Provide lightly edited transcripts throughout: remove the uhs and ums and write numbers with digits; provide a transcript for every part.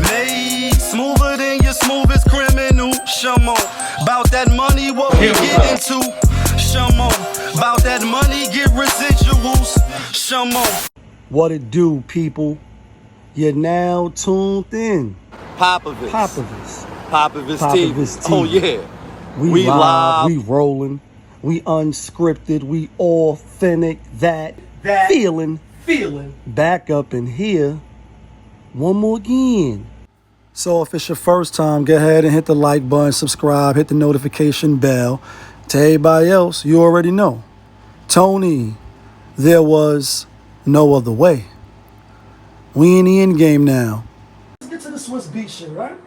Made smoother than your smoothest criminal. Shamo, about that money, what we get into. Shamo, about that money, get residuals. Shamo. What it do, people? You're now tuned in. Popovitz TV. TV. Oh yeah. We live, we rolling, we unscripted, we authentic, that feeling back up in here one more again. So if it's your first time, go ahead and hit the like button, subscribe, hit the notification bell. To everybody else, you already know. Tony, there was no other way. We in the end game now. Let's get to the SwiZZBeaTz shit, right?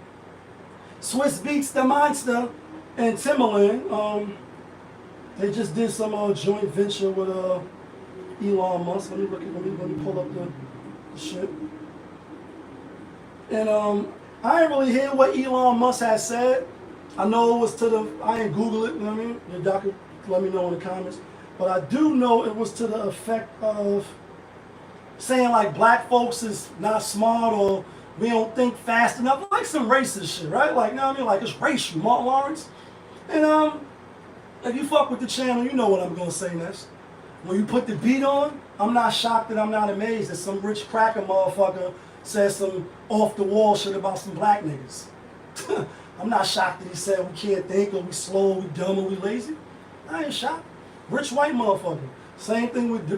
SwiZZBeaTz, the monster, and TimbaLanD. They just did some joint venture with Elon MusK. Let me pull up the shit. And I didn't really hear what Elon MusK had said. I know it was I didn't Google it, you know what I mean? Y'all can let me know in the comments. But I do know it was to the effect of saying like black folks is not smart or we don't think fast enough. Like some racist shit, right? Like, you know what I mean? Like it's racial, Martin Lawrence. And if you fuck with the channel, you know what I'm gonna say next. When you put the beat on, I'm not shocked and I'm not amazed that some rich cracker motherfucker says some off the wall shit about some black niggas. I'm not shocked that he said we can't think or we slow or we dumb or we lazy. I ain't shocked. Rich white motherfucker. Same thing with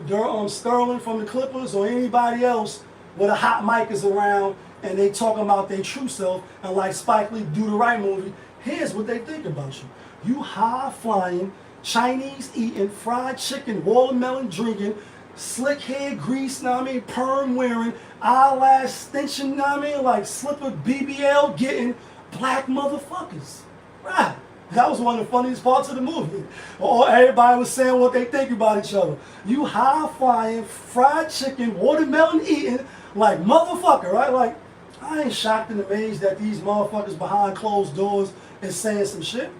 Sterling from the Clippers or anybody else with a hot mic is around and they talking about their true self and like Spike Lee Do the Right movie. Here's what they think about you. You high-flying, Chinese-eating, fried chicken, watermelon drinking, slick hair grease, know what I mean, perm wearing, eyelash stenching, know what I mean, like slipper BBL getting black motherfuckers. Right. That was one of the funniest parts of the movie. Or everybody was saying what they think about each other. You high-flying, fried chicken, watermelon eating, like motherfucker, right? Like, I ain't shocked and amazed that these motherfuckers behind closed doors is saying some shit.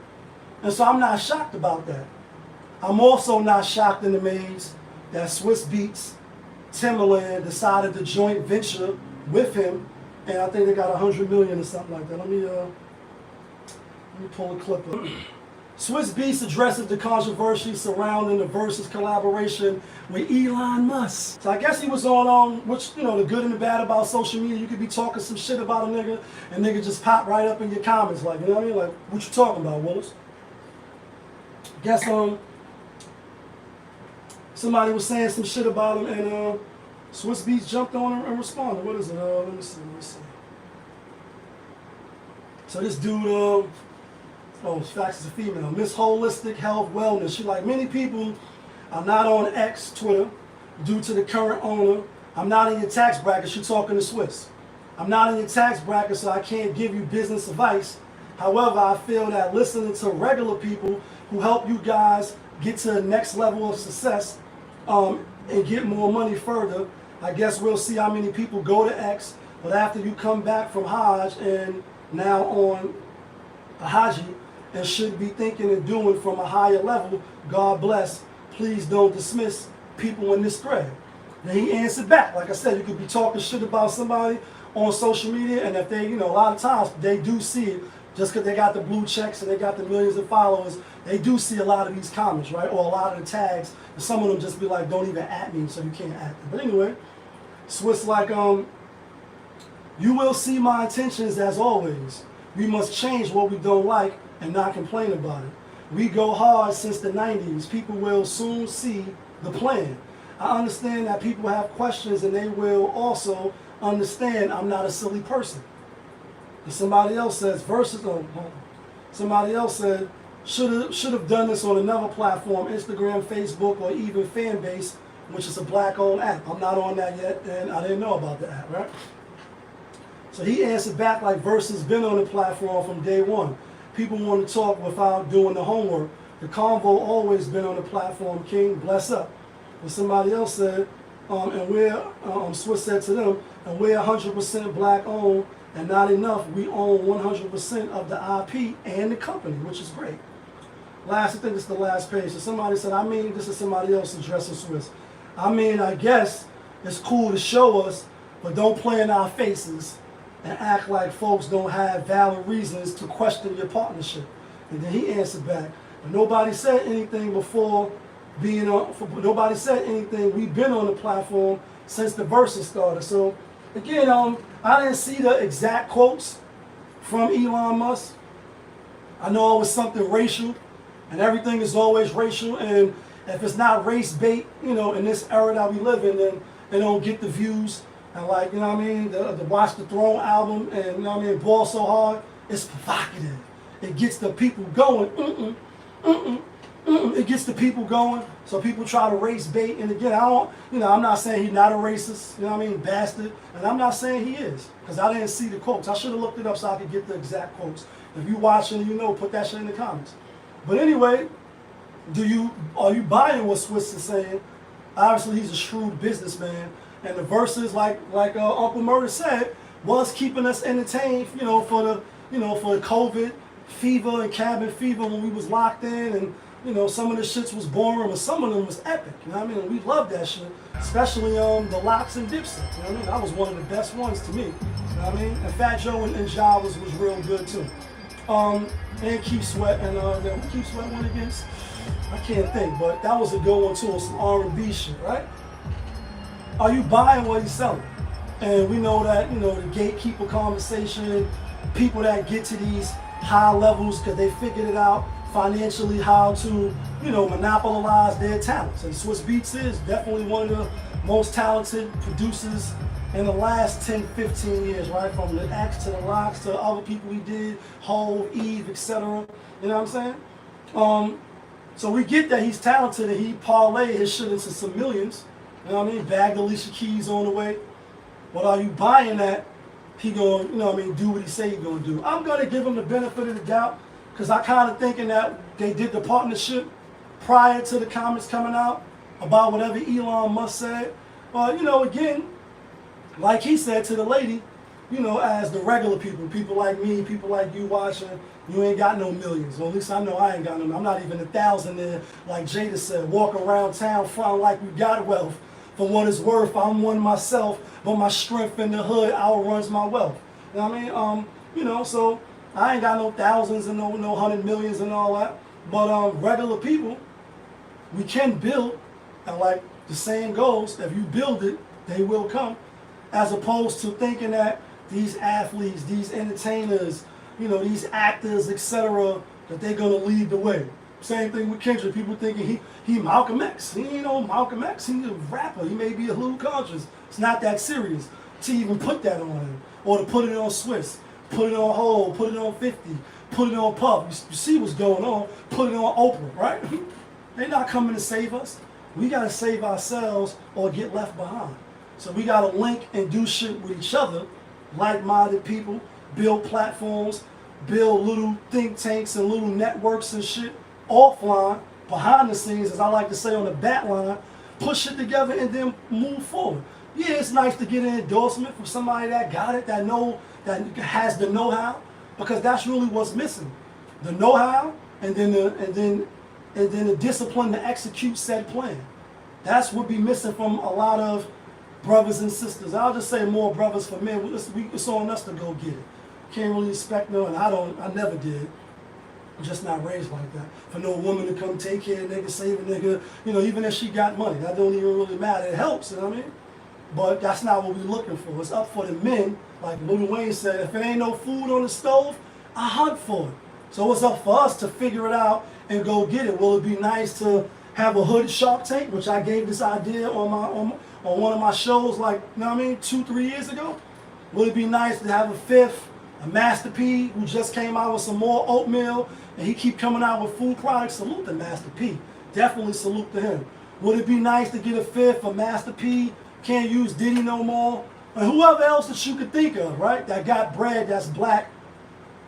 And so I'm not shocked about that. I'm also not shocked and amazed that SwiZZBeaTz, TimbaLanD decided to joint venture with him, and I think they got 100 million or something like that. Let me pull a clip up. SwiZZBeaTz addresses the controversy surrounding the Versus collaboration with Elon MusK. So I guess he was on which, you know, the good and the bad about social media. You could be talking some shit about a nigga, and nigga just pop right up in your comments, like, you know what I mean? Like, what you talking about, Willis? Guess somebody was saying some shit about him, and SwiZZBeaTz jumped on him and responded. What is it? Let me see. So this dude, facts is a female, Miss Holistic Health Wellness. She like, many people are not on X, Twitter, due to the current owner. I'm not in your tax bracket. She talking to Swiss. I'm not in your tax bracket, so I can't give you business advice. However, I feel that listening to regular people who help you guys get to the next level of success and get more money further, I guess we'll see how many people go to X, but after you come back from Hajj and now on a Haji and should be thinking and doing from a higher level, God bless, please don't dismiss people in this thread. Then he answered back. Like I said, you could be talking shit about somebody on social media, and if they, you know, a lot of times they do see it. Just because they got the blue checks and they got the millions of followers, they do see a lot of these comments, right? Or a lot of the tags. And some of them just be like, don't even at me, so you can't at them. But anyway, Swiss like, you will see my intentions as always. We must change what we don't like and not complain about it. We go hard since the 90s. People will soon see the plan. I understand that people have questions, and they will also understand I'm not a silly person. And somebody else says, somebody else said, should have done this on another platform, Instagram, Facebook, or even Fanbase, which is a black-owned app. I'm not on that yet, and I didn't know about the app, right? So he answered back like Versus been on the platform from day one. People want to talk without doing the homework. The convo always been on the platform, King, bless up. And somebody else said, and we're, Swiss said to them, and we're 100% black-owned, and not enough, we own 100% of the IP and the company, which is great. Last, I think it's the last page. So somebody said, I mean, this is somebody else addressing Swiss. I mean, I guess it's cool to show us, but don't play in our faces. and act like folks don't have valid reasons to question your partnership. And then he answered back, but nobody said anything before being on, nobody said anything. We've been on the platform since the verses started. So again, I didn't see the exact quotes from Elon Musk. I know it was something racial, and everything is always racial, and if it's not race bait, you know, in this era that we live in, then they don't get the views. And like, you know what I mean, the Watch the Throne album, and you know what I mean, Ball So Hard, it's provocative. It gets the people going. It gets the people going. So people try to race bait. And again, I'm not saying he's not a racist, you know what I mean, bastard. And I'm not saying he is, because I didn't see the quotes. I should have looked it up so I could get the exact quotes. If you watching, you know, put that shit in the comments. But anyway, are you buying what SwiZZBeaTz is saying? Obviously, he's a shrewd businessman, and the verses, like Uncle Murder said, was keeping us entertained, you know, for the COVID fever and cabin fever when we was locked in, and you know, some of the shits was boring, but some of them was epic. You know what I mean? We loved that shit, especially the Locks and Dipset. You know what I mean? That was one of the best ones to me. You know what I mean? And Fat Joe and Ja was real good too. And Keep Sweat, and then Keep Sweat went against, I can't think, but that was a good one too, some R&B shit, right? Are you buying what he's selling? And we know that, you know, the gatekeeper conversation, people that get to these high levels because they figured it out financially how to, you know, monopolize their talents. And SwiZZBeaTz is definitely one of the most talented producers in the last 10, 15 years, right? From the X to the Locks to other people he did, Hove, Eve, etc. You know what I'm saying? So we get that he's talented and he parlayed his shit into some millions. You know what I mean? Bagged Alicia Keys on the way. But are you buying that he going, you know what I mean, do what he say he's going to do? I'm going to give him the benefit of the doubt because I kind of thinking that they did the partnership prior to the comments coming out about whatever Elon Musk said. But, you know, again, like he said to the lady, you know, as the regular people like me, people like you watching, you ain't got no millions. Well, at least I know I ain't got no. I'm not even 1,000 there. Like Jada said, walk around town fronting like we got wealth. For what it's worth, I'm one myself, but my strength in the hood outruns my wealth. You know what I mean? You know, so I ain't got no thousands and no 100 millions and all that. But regular people, we can build, and like the saying goes, if you build it, they will come. As opposed to thinking that these athletes, these entertainers, you know, these actors, etc., that they're gonna lead the way. Same thing with Kendrick. People thinking he Malcolm X. He ain't no Malcolm X. He's a rapper. He may be a little conscious. It's not that serious to even put that on him, or to put it on SwiZZBeaTz, put it on Hov, put it on 50, put it on Puff. You see what's going on? Put it on Oprah, right? They're not coming to save us. We gotta save ourselves or get left behind. So we gotta link and do shit with each other, like-minded people, build platforms, build little think tanks and little networks and shit offline, behind the scenes, as I like to say on the bat line, push it together and then move forward. Yeah, it's nice to get an endorsement from somebody that got it, that has the know-how, because that's really what's missing. The know-how and then the discipline to execute said plan. That's what be missing from a lot of brothers and sisters. I'll just say more brothers for men. It's on us to go get it. Can't really expect no, and I never did. I'm just not raised like that. For no woman to come take care of a nigga, save a nigga, you know, even if she got money, that don't even really matter. It helps, you know what I mean? But that's not what we're looking for. It's up for the men, like Lil Wayne said, if it ain't no food on the stove, I hunt for it. So it's up for us to figure it out and go get it. Will it be nice to have a hood Shark Tank, which I gave this idea on one of my shows, like, you know what I mean, 2-3 years ago? Will it be nice to have a fifth, a Master P, who just came out with some more oatmeal, and he keep coming out with food products? Salute to Master P. Definitely salute to him. Would it be nice to get a fifth, a Master P, can't use Diddy no more, and whoever else that you could think of, right, that got bread that's black,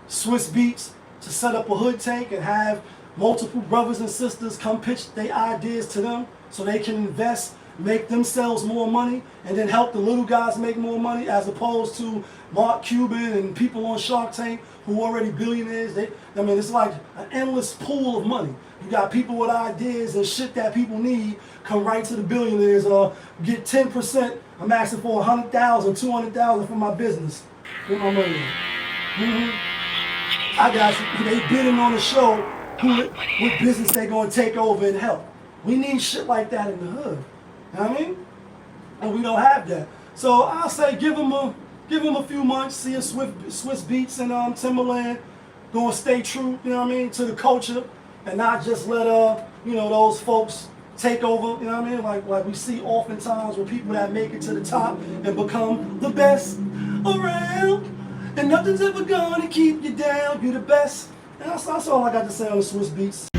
SwiZZBeaTz, to set up a hood tank and have multiple brothers and sisters come pitch their ideas to them so they can invest, make themselves more money, and then help the little guys make more money, as opposed to Mark Cuban and people on Shark Tank who are already billionaires. It's like an endless pool of money. You got people with ideas and shit that people need come right to the billionaires, or get 10%. I'm asking for 100,000, 200,000 for my business. Get my money in. I got you. They bidding on the show. What business they gonna take over and help? We need shit like that in the hood. You know what I mean? And we don't have that. So I'll say give them a few months. See if SwiZZBeaTz and TimbaLanD gonna stay true. You know what I mean, to the culture and not just let those folks take over. You know what I mean? Like we see oftentimes with people that make it to the top and become the best around. And nothing's ever gonna keep you down. You the best. And that's all I got to say on the SwiZZBeaTz.